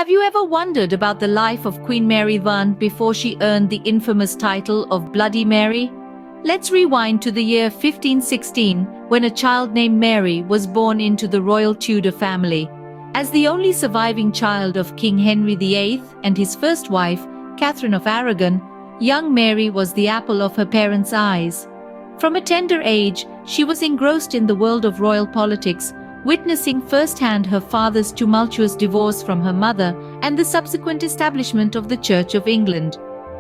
Have you ever wondered about the life of Queen Mary I before she earned the infamous title of Bloody Mary? Let's rewind to the year 1516, when a child named Mary was born into the royal Tudor family. As the only surviving child of King Henry VIII and his first wife, Catherine of Aragon, young Mary was the apple of her parents' eyes. From a tender age, she was engrossed in the world of royal politics, witnessing firsthand her father's tumultuous divorce from her mother and the subsequent establishment of the Church of England.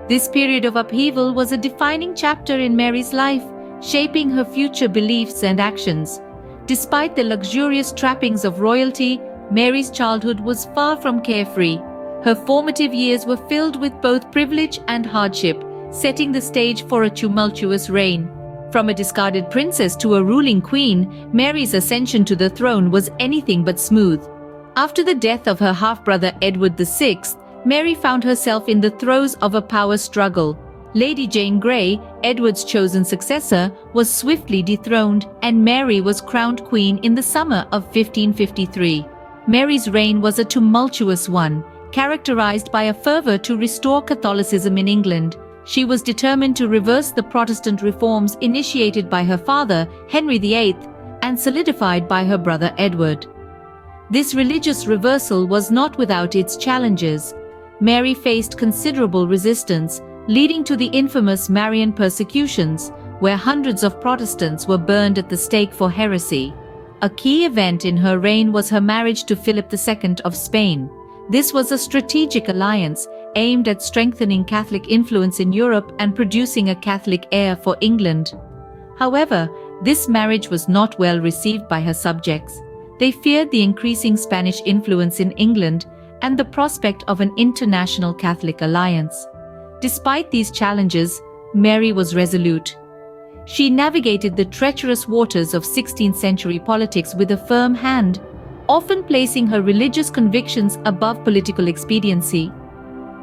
This period of upheaval was a defining chapter in Mary's life, shaping her future beliefs and actions. Despite the luxurious trappings of royalty, Mary's childhood was far from carefree. Her formative years were filled with both privilege and hardship, setting the stage for a tumultuous reign. From a discarded princess to a ruling queen, Mary's ascension to the throne was anything but smooth. After the death of her half-brother Edward VI, Mary found herself in the throes of a power struggle. Lady Jane Grey, Edward's chosen successor, was swiftly dethroned, and Mary was crowned queen in the summer of 1553. Mary's reign was a tumultuous one, characterized by a fervor to restore Catholicism in England. She was determined to reverse the Protestant reforms initiated by her father, Henry VIII, and solidified by her brother Edward. This religious reversal was not without its challenges. Mary faced considerable resistance, leading to the infamous Marian persecutions, where hundreds of Protestants were burned at the stake for heresy. A key event in her reign was her marriage to Philip II of Spain. This was a strategic alliance aimed at strengthening Catholic influence in Europe and producing a Catholic heir for England. However, this marriage was not well received by her subjects. They feared the increasing Spanish influence in England and the prospect of an international Catholic alliance. Despite these challenges, Mary was resolute. She navigated the treacherous waters of 16th century politics with a firm hand, often placing her religious convictions above political expediency.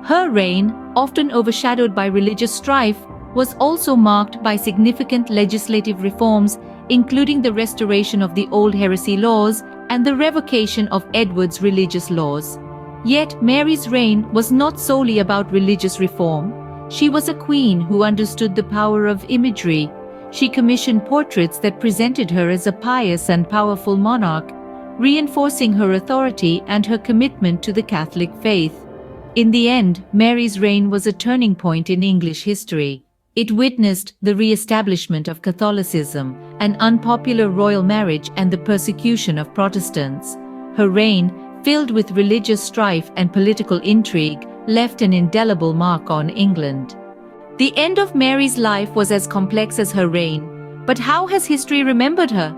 Her reign, often overshadowed by religious strife, was also marked by significant legislative reforms, including the restoration of the old heresy laws and the revocation of Edward's religious laws. Yet Mary's reign was not solely about religious reform. She was a queen who understood the power of imagery. She commissioned portraits that presented her as a pious and powerful monarch, reinforcing her authority and her commitment to the Catholic faith. In the end, Mary's reign was a turning point in English history. It witnessed the re-establishment of Catholicism, an unpopular royal marriage, and the persecution of Protestants. Her reign, filled with religious strife and political intrigue, left an indelible mark on England. The end of Mary's life was as complex as her reign, but how has history remembered her?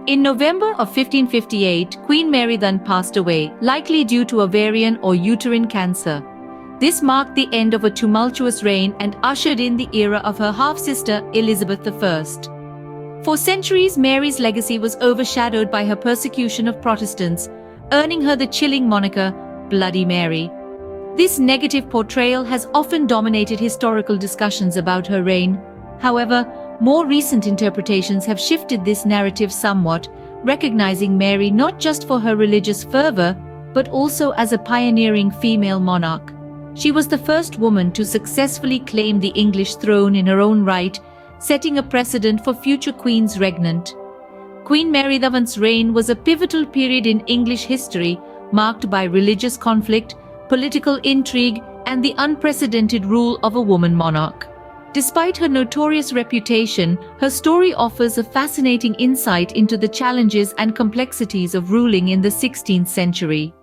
In November of 1558, Queen Mary then passed away, likely due to ovarian or uterine cancer. This marked the end of a tumultuous reign and ushered in the era of her half-sister, Elizabeth I. For centuries, Mary's legacy was overshadowed by her persecution of Protestants, earning her the chilling moniker, Bloody Mary. This negative portrayal has often dominated historical discussions about her reign. However, more recent interpretations have shifted this narrative somewhat, recognizing Mary not just for her religious fervor, but also as a pioneering female monarch. She was the first woman to successfully claim the English throne in her own right, setting a precedent for future queens regnant. Queen Mary I's reign was a pivotal period in English history, marked by religious conflict, political intrigue, and the unprecedented rule of a woman monarch. Despite her notorious reputation, her story offers a fascinating insight into the challenges and complexities of ruling in the 16th century.